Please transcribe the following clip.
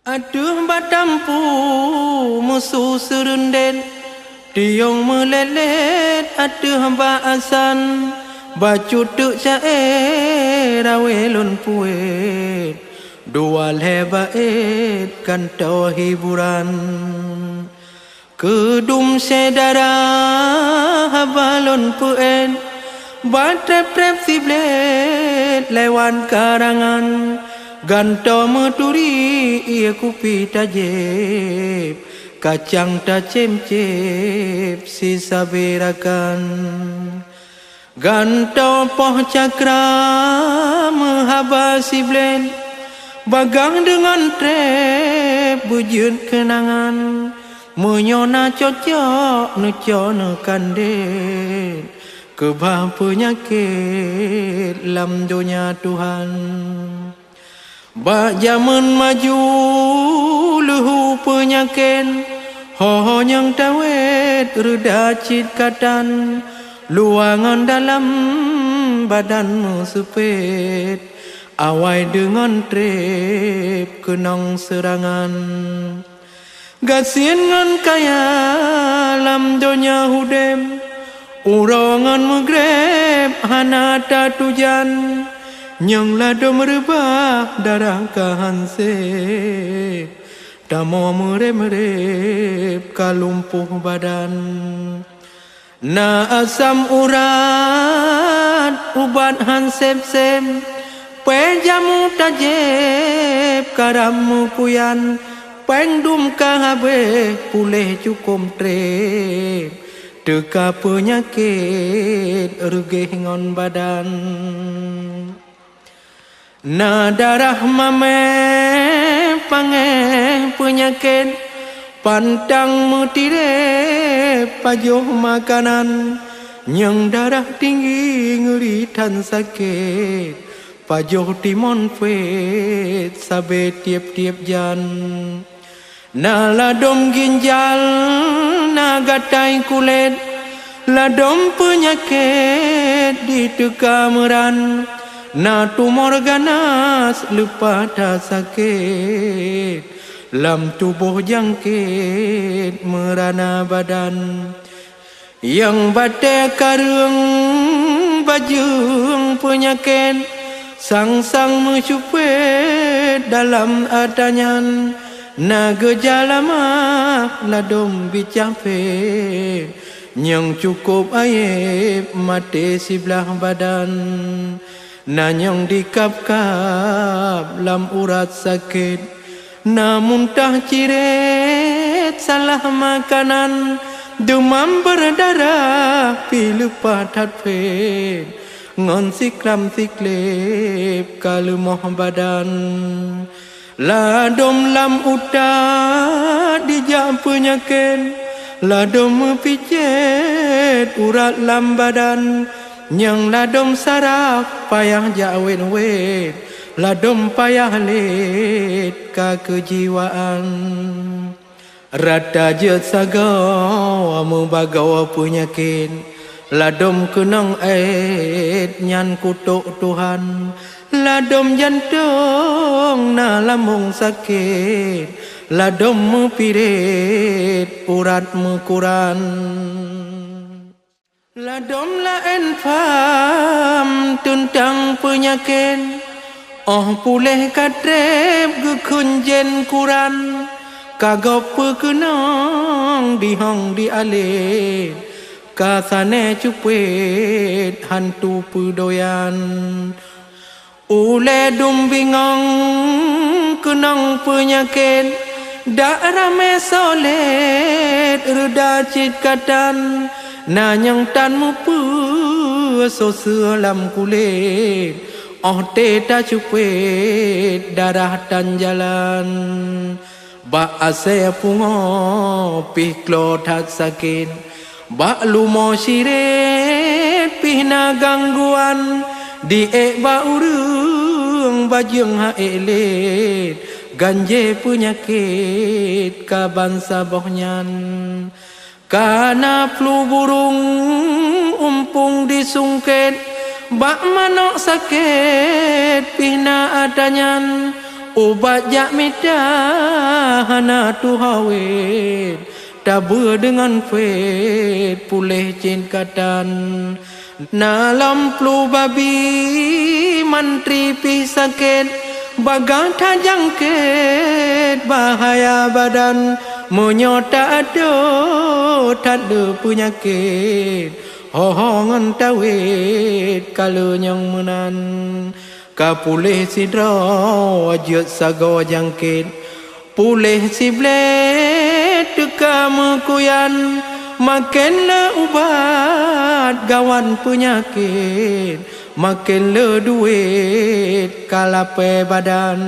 Aduh batampu musuh serundel Tiong melelet aduh baasan Bacutuk cair awelun puet Dua lebaet kantau hiburan Kedum sedara habalon puet Batrep-trep siblet lewan karangan Ganto meturi ia kupi tajib Kacang tacem-cep sisa berakan Ganto poh cakra mehabasi blend Bagang dengan trep bujut kenangan Menyona cocok necona kandil Kebah penyakit lam dunia Tuhan Bak zaman maju luhu penyakit Ho yang tawet reda cit katan Luangan dalam badanmu sepet Awai dengan trip kenang serangan Gasian ngan kaya lam dunia hudem Urongan megreb hanata tujan Nyang lado merebah darah kahansep Damo merep-merep kalumpuh badan Na asam urat ubat hansep-sep Penjamu tajep karamu kuyan Pengdum kahabe pulih cukum trep Deka penyakit regeh ngon badan Na darah mame pange penyakit Pantang mutire pajuh makanan Yang darah tinggi ngeritan sakit Pajuh timon fet sabe tiap-tiap jan Na ladom ginjal na gatai kulit Ladom penyakit di tekameran Na tumor ganas lupa tak sakit Lam tubuh jangkit merana badan Yang batai karung bajung penyakit Sang-sang mencupet dalam adanyan Na gejala mah ladom bicapet Yang cukup aib mati sebelah badan Nanyang dikap-kap lam urat sakit Na muntah ciret salah makanan Demam berdarah pilu patat pet Ngon sikram siklep kalumoh badan Ladom lam utat dijak penyakit Ladom pijet urat lam badan Yang ladom saraf payah jawet-wet Ladom payah let ka kejiwaan Rata jet sagau membagau penyakit Ladom kenang nyan kutuk Tuhan Ladom jantung na lamung sakit Ladom mepirit urat mekuran Ladom laen faham tentang penyakit Oh pulih katrep gekunjen kuran Kagop pekenang dihang dialih Kasane cupet hantu pedoyan Ule dum bingong kenang penyakit Dak rame solet reda cit katan Nanyang tan mupu so lam kulit Oh teta cupet darah tan jalan Bak ase pungo piklo tak sakit Bak lumo siret pihna gangguan Di ba urung bajeng ha elet Ganje penyakit ka bansa bohnyan Kana flu burung umpung disungket Bak manok sakit pina adanyan Obat jak medah hana tu hawet, tabur dengan fet pulih cinkatan. Nalam flu babi mantri pi sakit, bagang tak jangkit bahaya badan. Monyo tak ada penyakit, hohongan tawet kalau yang menan. Kapulih sidra wajud sago jangkit, pulih si blet teka mekuyan. Makinlah ubat gawan penyakit, makinlah duit kalape badan.